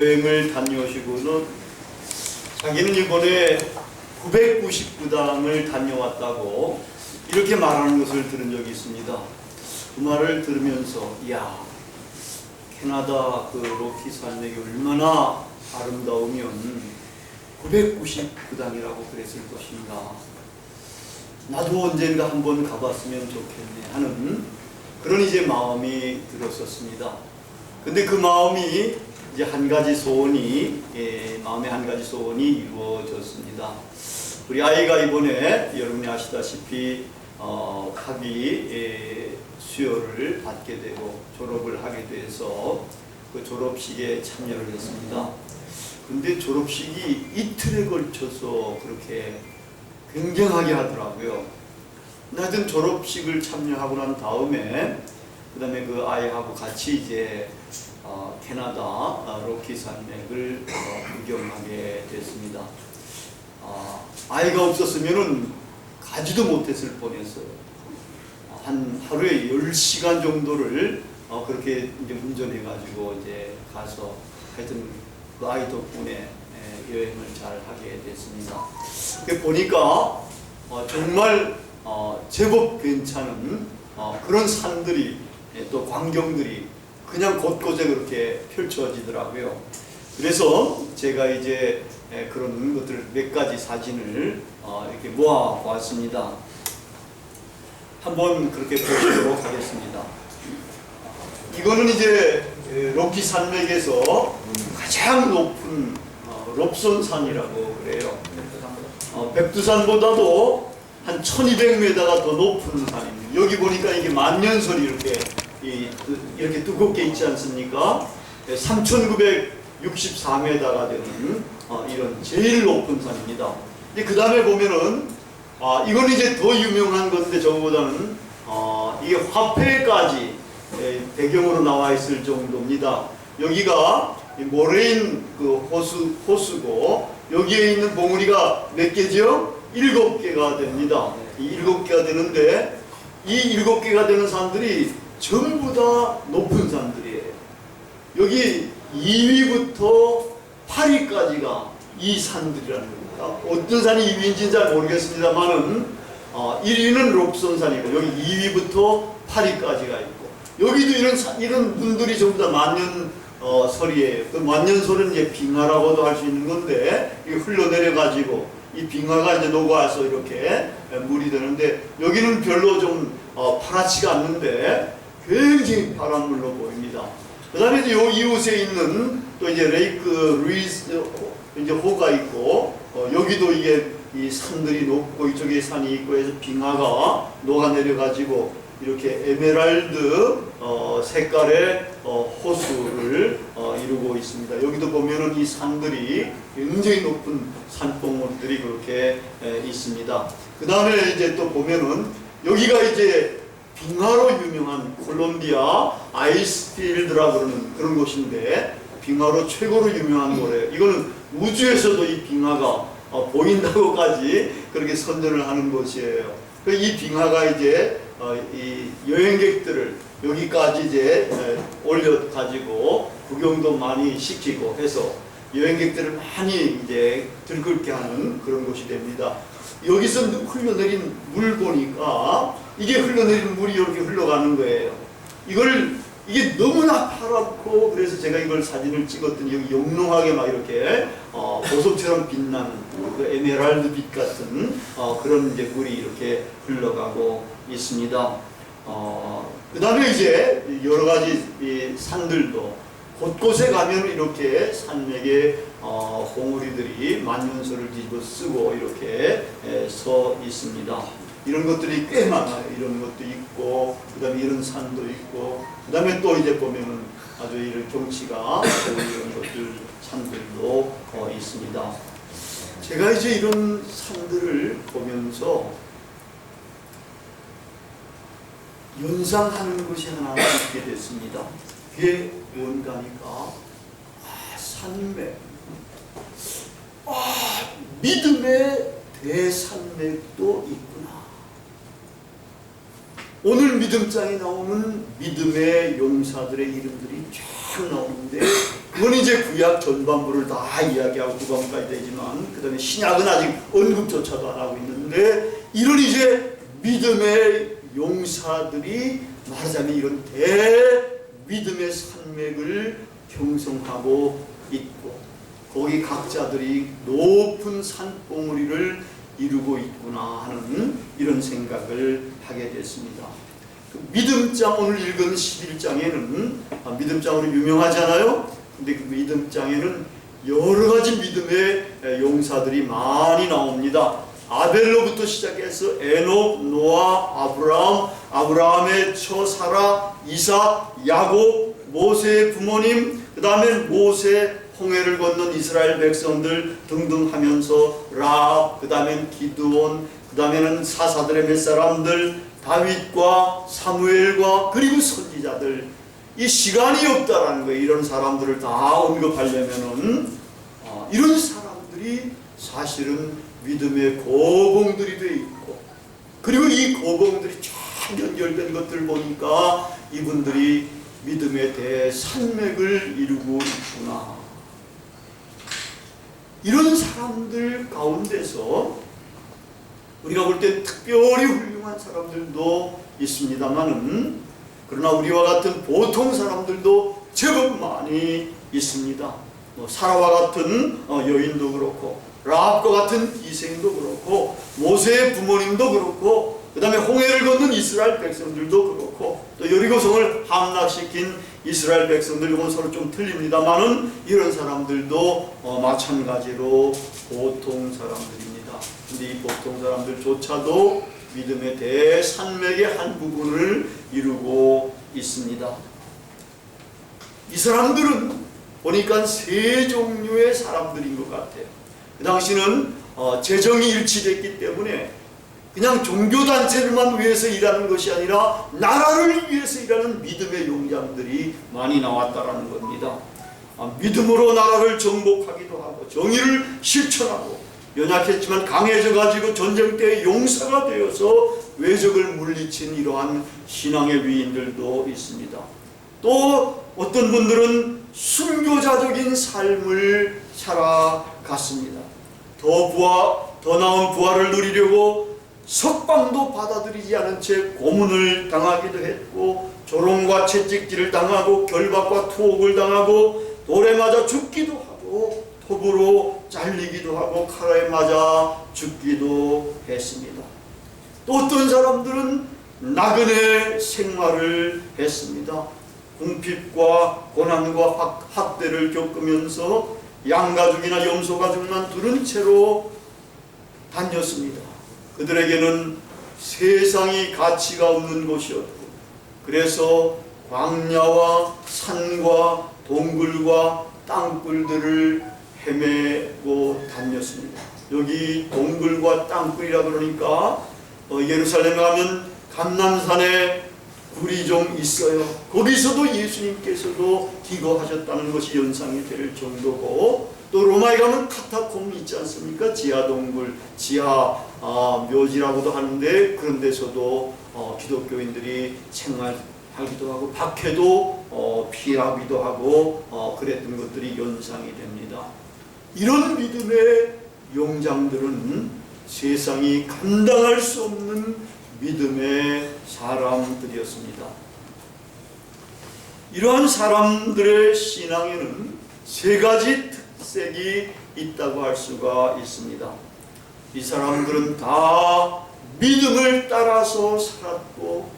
여행을 다녀오시고는 자기는 이번에 999당을 다녀왔다고 이렇게 말하는 것을 들은 적이 있습니다. 그 말을 들으면서 이야, 캐나다 그 로키 산맥이 얼마나 아름다우면 999당이라고 그랬을 것인가, 나도 언젠가 한번 가봤으면 좋겠네 하는 그런 이제 마음이 들었었습니다. 근데 그 마음이 이제 한 가지 소원이 마음의 한 가지 소원이 이루어졌습니다. 우리 아이가 이번에 여러분이 아시다시피 학위 수여를 받게 되고 졸업을 하게 돼서 그 졸업식에 참여를 했습니다. 근데 졸업식이 이틀에 걸쳐서 그렇게 굉장하게 하더라고요. 하여튼 졸업식을 참여하고 난 다음에 그 다음에 그 아이하고 같이 이제 캐나다 로키 산맥을 구경하게 됐습니다. 아이가 없었으면은 가지도 못했을 뻔했어요. 한 하루에 10시간 정도를 그렇게 이제 운전해가지고 이제 가서 하여튼 그 아이 덕분에 여행을 잘 하게 됐습니다. 보니까 정말 제법 괜찮은 그런 산들이 또 광경들이 그냥 곳곳에 그렇게 펼쳐지더라고요. 그래서 제가 이제 그런 것들 몇 가지 사진을 이렇게 모아 보았습니다. 한번 그렇게 보시도록 하겠습니다. 이거는 이제 로키 산맥에서 가장 높은 롭손산이라고 그래요. 백두산보다도 한 1200m가 더 높은 산입니다. 여기 보니까 이게 만년설이 이렇게 두껍게 있지 않습니까? 3964m가 되는 이런 제일 높은 산입니다. 그 다음에 보면은 이건 이제 더 유명한 건데 저거보다는 이게 화폐까지 배경으로 나와 있을 정도입니다. 여기가 모레인 그 호수고 여기에 있는 봉우리가 몇 개죠? 7개가 됩니다. 이 7개가 되는데 이 7개가 되는 산들이 전부 다 높은 산들이에요. 여기 2위부터 8위까지가 이 산들이라는 겁니다. 어떤 산이 2위인지는 잘 모르겠습니다만은 1위는 롭손산이고 여기 2위부터 8위까지가 있고 여기도 이런 분들이 전부 다 만년설이에요. 그 만년설은 이제 빙하라고도 할 수 있는 건데 이게 흘러내려 가지고 이 빙하가 이제 녹아서 이렇게 물이 되는데 여기는 별로 좀 파랗지가 않는데 굉장히 파란 물로 보입니다. 그 다음에 이제 요 이웃에 있는 또 이제 레이크 루이스 이제 호가 있고 여기도 이게 이 산들이 높고 이쪽에 산이 있고 해서 빙하가 녹아내려 가지고 이렇게 에메랄드 색깔의 호수를 이루고 있습니다. 여기도 보면은 이 산들이 굉장히 높은 산봉우리들이 그렇게 있습니다. 그 다음에 이제 또 보면은 여기가 이제 빙하로 유명한 콜롬비아 아이스필드라고 그러는 그런 곳인데 빙하로 최고로 유명한 곳이에요. 이거는 우주에서도 이 빙하가 보인다고까지 그렇게 선전을 하는 곳이에요. 이 빙하가 이제 이 여행객들을 여기까지 이제 올려가지고 구경도 많이 시키고 해서 여행객들을 많이 이제 들끓게 하는 그런 곳이 됩니다. 여기서 흘러내린 물 보니까 이게 흘러내린 물이 이렇게 흘러가는 거예요. 이게 너무나 파랗고 그래서 제가 이걸 사진을 찍었더니 여기 영롱하게 막 이렇게 보석처럼 빛나는 그 에메랄드 빛 같은 그런 이제 물이 이렇게 흘러가고 있습니다. 그 다음에 이제 여러 가지 이 산들도 곳곳에 가면 이렇게 산맥에 봉우리들이 만년설을 뒤집어 쓰고 이렇게 서 있습니다. 이런 것들이 꽤 많아요. 이런 것도 있고, 그 다음에 이런 산도 있고, 그 다음에 또 이제 보면은 아주 이런 경치가 이런 것들, 산들도 있습니다. 제가 이제 이런 산들을 보면서 연상하는 것이 하나 있게 됐습니다. 그게 뭔가니까, 산맥. 믿음의 대산맥도 있구나. 오늘 믿음장에 나오는 믿음의 용사들의 이름들이 쫙 나오는데 그건 이제 구약 전반부를 다 이야기하고 후반부까지 되지만 그 다음에 신약은 아직 언급조차도 안 하고 있는데 이런 이제 믿음의 용사들이 말하자면 이런 대믿음의 산맥을 형성하고 있고 거기 각자들이 높은 산봉우리를 이루고 있구나 하는 이런 생각을 하게 됐습니다. 그 믿음장 오늘 읽은 11장에는 믿음장으로 유명하잖아요. 근데 그 믿음장에는 여러 가지 믿음의 용사들이 많이 나옵니다. 아벨로부터 시작해서 에녹, 노아, 아브라함의 처 사라, 이삭, 야곱, 모세의 부모님, 그 다음에 모세 홍해를 건넌 이스라엘 백성들 등등 하면서 랍, 그 다음엔 기드온, 그 다음에는 사사들의 몇 사람들, 다윗과 사무엘과 그리고 선지자들. 이 시간이 없다라는 거예요. 이런 사람들을 다 언급하려면은 이런 사람들이 사실은 믿음의 고봉들이 돼 있고 그리고 이 고봉들이 쫙 연결된 것들을 보니까 이분들이 믿음의 대산맥을 이루고 있구나. 이런 사람들 가운데서 우리가 볼 때 특별히 훌륭한 사람들도 있습니다만은 그러나 우리와 같은 보통 사람들도 제법 많이 있습니다. 사라와 같은 여인도 그렇고 라합과 같은 이생도 그렇고 모세의 부모님도 그렇고 그 다음에 홍해를 건넌 이스라엘 백성들도 그렇고 또 여리고성을 함락시킨 이스라엘 백성들 이건 서로 좀 틀립니다만은 이런 사람들도 마찬가지로 보통 사람들입니다. 근데 이 보통 사람들조차도 믿음의 대산맥의 한 부분을 이루고 있습니다. 이 사람들은 보니까 세 종류의 사람들인 것 같아요. 그 당시는 재정이 일치됐기 때문에 그냥 종교단체를만 위해서 일하는 것이 아니라 나라를 위해서 일하는 믿음의 용장들이 많이 나왔다라는 겁니다. 믿음으로 나라를 정복하기도 하고 정의를 실천하고 연약했지만 강해져 가지고 전쟁 때 용사가 되어서 외적을 물리친 이러한 신앙의 위인들도 있습니다. 또 어떤 분들은 순교자적인 삶을 살아갔습니다. 더 나은 부활을 누리려고 석방도 받아들이지 않은 채 고문을 당하기도 했고 조롱과 채찍질을 당하고 결박과 투옥을 당하고 돌에 맞아 죽기도 하고 톱으로 잘리기도 하고 칼에 맞아 죽기도 했습니다. 또 어떤 사람들은 나그네 생활을 했습니다. 궁핍과 고난과 학대를 겪으면서 양가죽이나 염소가죽만 두른 채로 다녔습니다. 그들에게는 세상이 가치가 없는 곳이었고 그래서 광야와 산과 동굴과 땅굴들을 헤매고 다녔습니다. 여기 동굴과 땅굴이라 그러니까 예루살렘에 가면 감람산에 굴이 좀 있어요. 거기서도 예수님께서도 기거하셨다는 것이 연상이 될 정도고 또 로마에 가면 카타콤 있지 않습니까? 지하 동굴, 지하 묘지라고도 하는데 그런 데서도 기독교인들이 생활하기도 하고 박해도 피하기도 하고 그랬던 것들이 연상이 됩니다. 이런 믿음의 용장들은 세상이 감당할 수 없는 믿음의 사람들이었습니다. 이러한 사람들의 신앙에는 세 가지 특색이 있다고 할 수가 있습니다. 이 사람들은 다 믿음을 따라서 살았고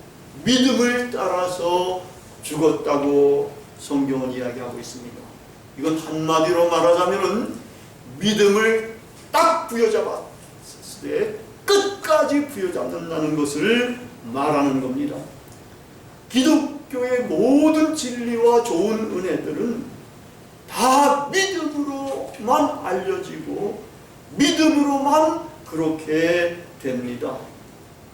믿음을 따라서 죽었다고 성경은 이야기하고 있습니다. 이건 한마디로 말하자면 믿음을 딱 부여잡았을 때 끝까지 부여잡는다는 것을 말하는 겁니다. 기독교의 모든 진리와 좋은 은혜들은 다 믿음으로만 알려지고 믿음으로만 그렇게 됩니다.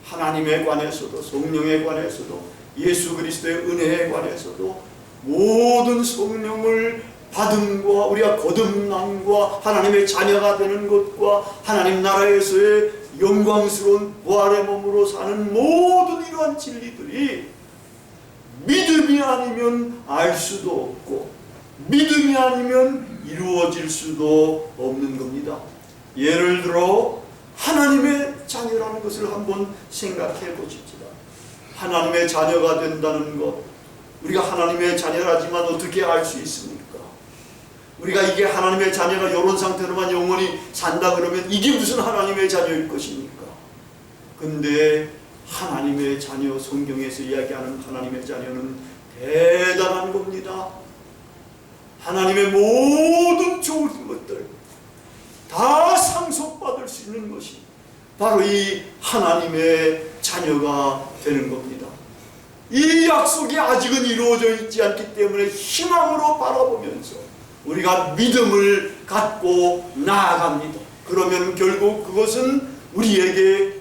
하나님에 관해서도 성령에 관해서도 예수 그리스도의 은혜에 관해서도 모든 성령을 받음과 우리가 거듭남과 하나님의 자녀가 되는 것과 하나님 나라에서의 영광스러운 부활의 몸으로 사는 모든 이러한 진리들이 믿음이 아니면 알 수도 없고 믿음이 아니면 이루어질 수도 없는 겁니다. 예를 들어 하나님의 자녀라는 것을 한번 생각해 보십시다. 하나님의 자녀가 된다는 것, 우리가 하나님의 자녀라지만 어떻게 알 수 있습니까? 우리가 이게 하나님의 자녀가 이런 상태로만 영원히 산다 그러면 이게 무슨 하나님의 자녀일 것입니까? 근데 하나님의 자녀, 성경에서 이야기하는 하나님의 자녀는 대단한 겁니다. 하나님의 모든 좋은 것들 다 상속받을 수 있는 것이 바로 이 하나님의 자녀가 되는 겁니다. 이 약속이 아직은 이루어져 있지 않기 때문에 희망으로 바라보면서 우리가 믿음을 갖고 나아갑니다. 그러면 결국 그것은 우리에게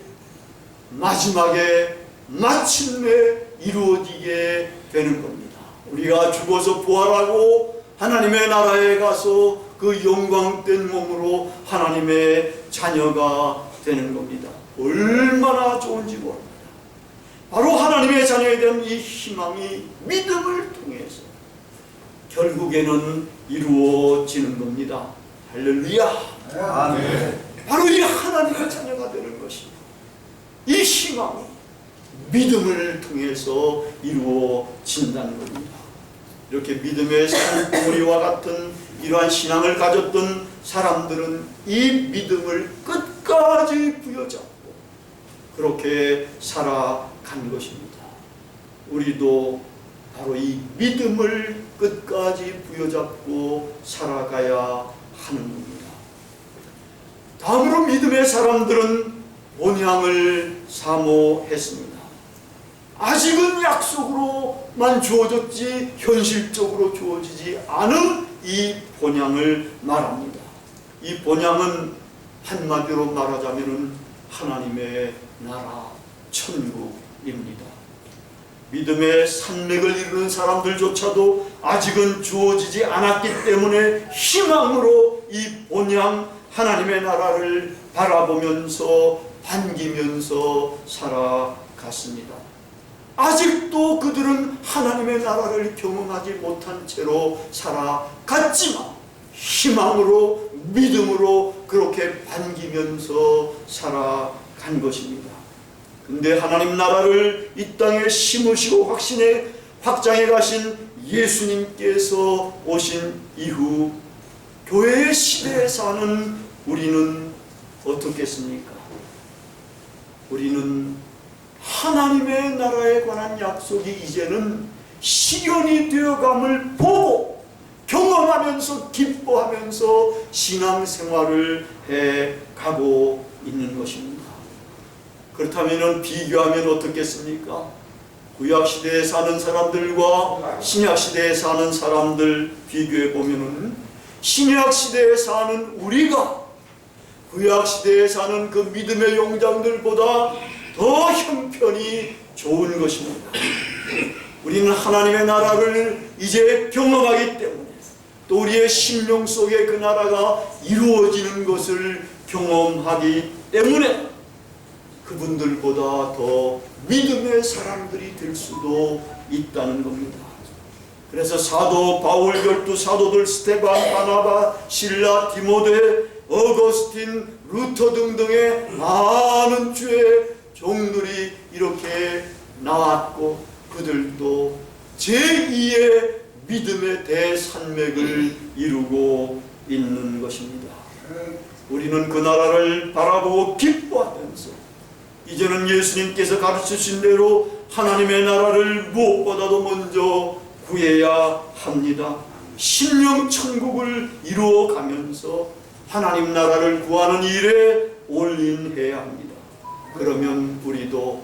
마지막에 마침내 이루어지게 되는 겁니다. 우리가 죽어서 부활하고 하나님의 나라에 가서 그 영광된 몸으로 하나님의 자녀가 되는 겁니다. 얼마나 좋은지 모릅니다. 바로 하나님의 자녀에 대한 이 희망이 믿음을 통해서 결국에는 이루어지는 겁니다. 할렐루야. 아멘. 바로 이 하나님의 자녀가 되는 것입니다. 이 희망이 믿음을 통해서 이루어진다는 겁니다. 이렇게 믿음의 산봉우리와 같은 이러한 신앙을 가졌던 사람들은 이 믿음을 끝까지 부여잡고 그렇게 살아간 것입니다. 우리도 바로 이 믿음을 끝까지 부여잡고 살아가야 하는 겁니다. 다음으로 믿음의 사람들은 본향을 사모했습니다. 아직은 약속으로만 주어졌지 현실적으로 주어지지 않은 이 본향을 말합니다. 이 본향은 한마디로 말하자면 하나님의 나라, 천국입니다. 믿음의 산맥을 이루는 사람들조차도 아직은 주어지지 않았기 때문에 희망으로 이 본향 하나님의 나라를 바라보면서 반기면서 살아갔습니다. 아직도 그들은 하나님의 나라를 경험하지 못한 채로 살아갔지만 희망으로 믿음으로 그렇게 반기면서 살아간 것입니다. 근데 하나님 나라를 이 땅에 심으시고 확장해 가신 예수님께서 오신 이후 교회의 시대에 사는 우리는 어떻겠습니까? 우리는 하나님의 나라에 관한 약속이 이제는 실현이 되어감을 보고 경험하면서 기뻐하면서 신앙생활을 해가고 있는 것입니다. 그렇다면 비교하면 어떻겠습니까? 구약시대에 사는 사람들과 신약시대에 사는 사람들 비교해 보면은 신약시대에 사는 우리가 구약시대에 사는 그 믿음의 용장들보다 더 형편이 좋은 것입니다. 우리는 하나님의 나라를 이제 경험하기 때문에 또 우리의 심령 속에 그 나라가 이루어지는 것을 경험하기 때문에 그분들보다 더 믿음의 사람들이 될 수도 있다는 겁니다. 그래서 사도 바울, 12사도들 스테반, 바나바, 실라, 디모데, 어거스틴, 루터 등등의 많은 주의 종들이 이렇게 나왔고 그들도 제2의 믿음의 대산맥을 이루고 있는 것입니다. 우리는 그 나라를 바라보고 기뻐하면서 이제는 예수님께서 가르치신 대로 하나님의 나라를 무엇보다도 먼저 구해야 합니다. 심령 천국을 이루어가면서 하나님 나라를 구하는 일에 올인해야 합니다. 그러면 우리도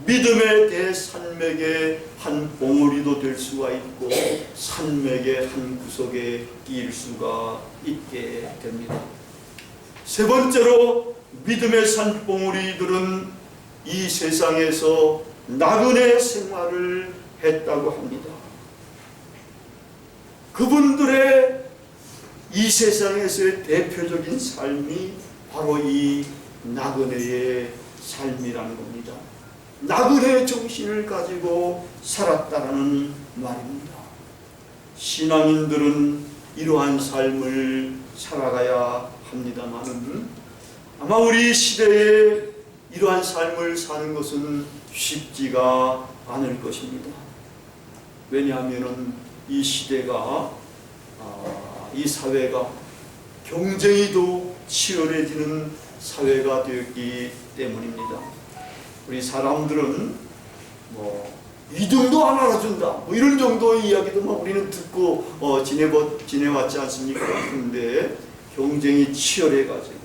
믿음의 대산맥의 한 봉우리도 될 수가 있고 산맥의 한 구석에 끼일 수가 있게 됩니다. 세 번째로 믿음의 산봉우리들은 이 세상에서 나그네 생활을 했다고 합니다. 그분들의 이 세상에서의 대표적인 삶이 바로 이 나그네의 삶이라는 겁니다. 나그네 정신을 가지고 살았다는 말입니다. 신앙인들은 이러한 삶을 살아가야 합니다만은 아마 우리 시대에 이러한 삶을 사는 것은 쉽지가 않을 것입니다. 왜냐하면 이 시대가 이 사회가 경쟁이 더욱 치열해지는 사회가 되었기 때문입니다. 우리 사람들은 이 정도 안 알아준다 이런 정도의 이야기도 우리는 듣고 지내왔지 않습니까? 그런데 경쟁이 치열해가지고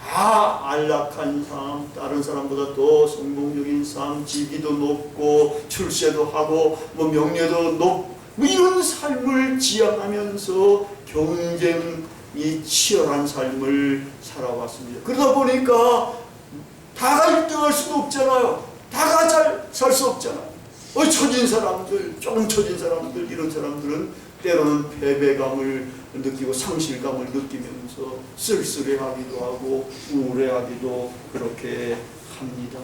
다 안락한 삶, 다른 사람보다 더 성공적인 삶, 직위도 높고 출세도 하고 명예도 높고 이런 삶을 지향하면서 경쟁이 치열한 삶을 살아왔습니다. 그러다 보니까 다가 1등할 수도 없잖아요. 다가 잘 살 수 없잖아요. 처진 사람들, 조금 처진 사람들, 이런 사람들은 때로는 패배감을 느끼고 상실감을 느끼면서 쓸쓸해하기도 하고 우울해하기도 그렇게 합니다.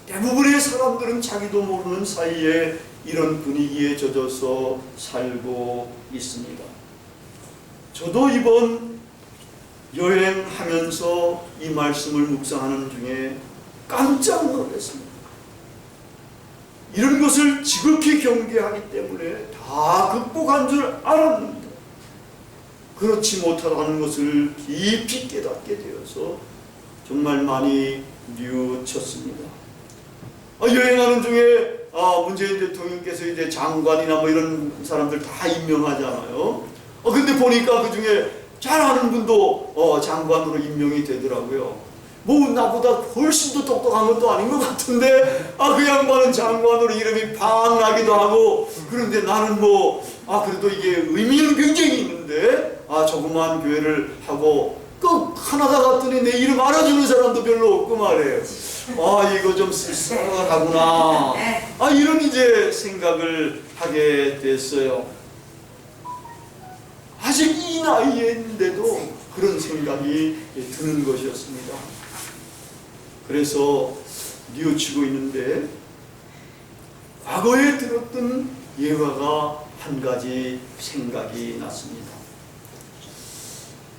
대부분의 사람들은 자기도 모르는 사이에 이런 분위기에 젖어서 살고 있습니다. 저도 이번 여행하면서 이 말씀을 묵상하는 중에 깜짝 놀랐습니다. 이런 것을 지극히 경계하기 때문에 다 극복한 줄 알았는데 그렇지 못하다는 것을 깊이 깨닫게 되어서 정말 많이 뉘우쳤습니다. 여행하는 중에 문재인 대통령께서 이제 장관이나 이런 사람들 다 임명하잖아요. 근데 보니까 그 중에 잘하는 분도 장관으로 임명이 되더라고요. 나보다 훨씬 더 똑똑한 것도 아닌 것 같은데 그 양반은 장관으로 이름이 팍 나기도 하고 그런데 나는 그래도 이게 의미는 굉장히 있는데 조그마한 교회를 하고 꼭 하나다 갔더니 내 이름 알아주는 사람도 별로 없고 말이에요. 이거 좀 쓸쓸하구나. 이런 이제 생각을 하게 됐어요. 아직 이 나이인데도 그런 생각이 드는 것이었습니다. 그래서 뉘우치고 있는데 과거에 들었던 예화가 한 가지 생각이 났습니다.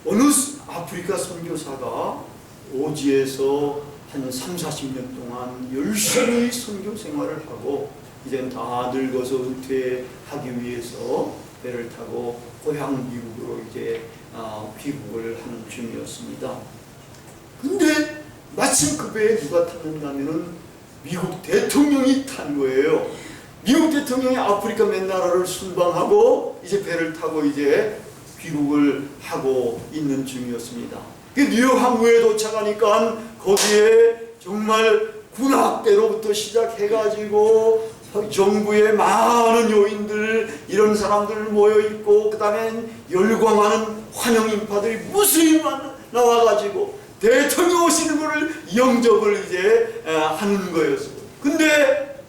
어느 아프리카 선교사가 오지에서 한 30-40년 동안 열심히 선교 생활을 하고 이젠 다 늙어서 은퇴하기 위해서 배를 타고 고향 미국으로 이제 귀국을 하는 중이었습니다. 근데 마침 그 배에 누가 탔는가 하면은 미국 대통령이 탄 거예요. 미국 대통령이 아프리카 몇 나라를 순방하고 이제 배를 타고 이제 귀국을 하고 있는 중이었습니다. 그 뉴욕 항구에 도착하니까 거기에 정말 군악대로부터 시작해가지고 정부의 많은 요인들 이런 사람들 모여있고 그 다음에 열광하는 환영 인파들이 무수히 나와가지고 대통령 오시는 것을 영접을 이제 하는 거였어요. 근데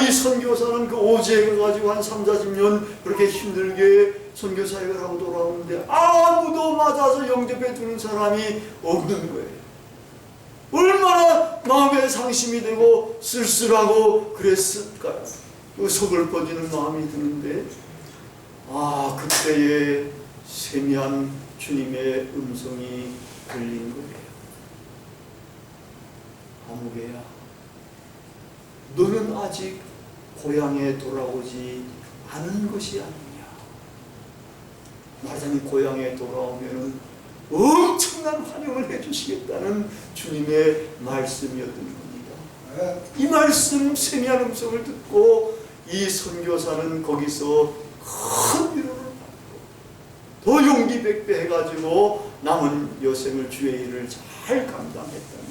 이 선교사는 그 오지에 가가지고 한 30-40년 그렇게 힘들게 선교사역을 하고 돌아오는데 아무도 맞아서 영접해 주는 사람이 없는 거예요. 얼마나 마음에 상심이 되고 쓸쓸하고 그랬을까요? 서글퍼지는 마음이 드는데 그때에 세미한 주님의 음성이 들린 거예요. 아무개야, 너는 아직 고향에 돌아오지 않은 것이 아니냐. 말하자면 고향에 돌아오면 엄청난 환영을 해주시겠다는 주님의 말씀이었던 겁니다. 이 말씀 세미한 음성을 듣고 이 선교사는 거기서 큰 위로를 받고 더 용기 백배 해가지고 남은 여생을 주의 일을 잘 감당했다는 겁니다.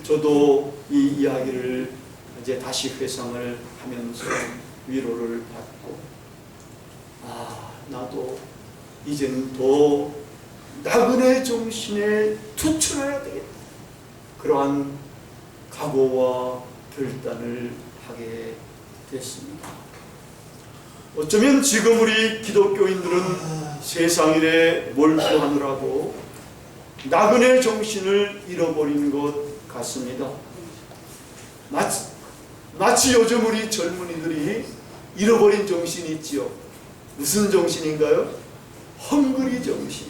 저도 이 이야기를 이제 다시 회상을 하면서 위로를 받고 나도 이제는 더 나그네 정신에 투철해야 되겠다. 그러한 각오와 결단을 하게 됐습니다. 어쩌면 지금 우리 기독교인들은 세상 일에 몰두하느라고 나그네 정신을 잃어버린 것 같습니다. 마치 요즘 우리 젊은이들이 잃어버린 정신이 있지요. 무슨 정신인가요? 헝그리 정신.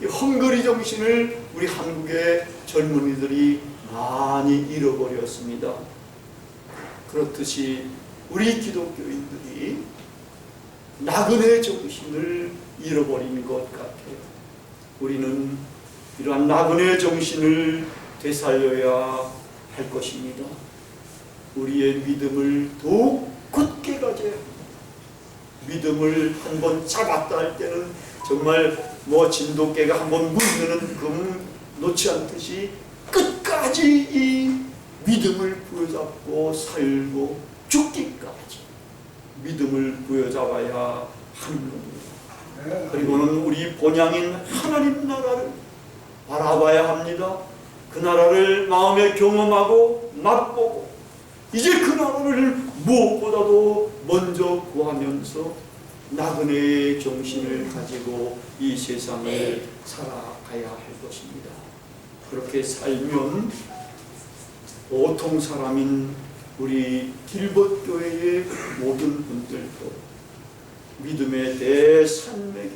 이 헝그리 정신을 우리 한국의 젊은이들이 많이 잃어버렸습니다. 그렇듯이 우리 기독교인들이 나그네 정신을 잃어버린 것 같아요. 우리는 이러한 나그네 정신을 되살려야 할 것입니다. 우리의 믿음을 더욱 굳게 가져야 합니다. 믿음을 한번 잡았다 할 때는 정말 진돗개가 한번 물면은 금 놓지 않듯이 끝까지 이 믿음을 부여잡고 살고 죽기까지 믿음을 부여잡아야 하는 겁니다. 그리고는 우리 본향인 하나님 나라를 바라봐야 합니다. 그 나라를 마음에 경험하고 맛보고 이제 그 나라를 무엇보다도 먼저 구하면서 나그네의 정신을 가지고 이 세상을 살아가야 할 것입니다. 그렇게 살면 보통 사람인 우리 길벗교회의 모든 분들도 믿음의 대산맥에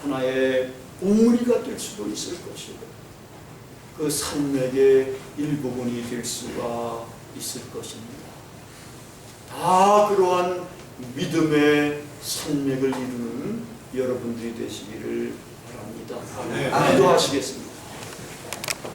하나의 봉우리가 될 수도 있을 것이고 그 산맥의 일부분이 될 수가 있을 것입니다. 다 그러한 믿음의 산맥을 이루는 여러분들이 되시기를 바랍니다. 기도하시겠습니다.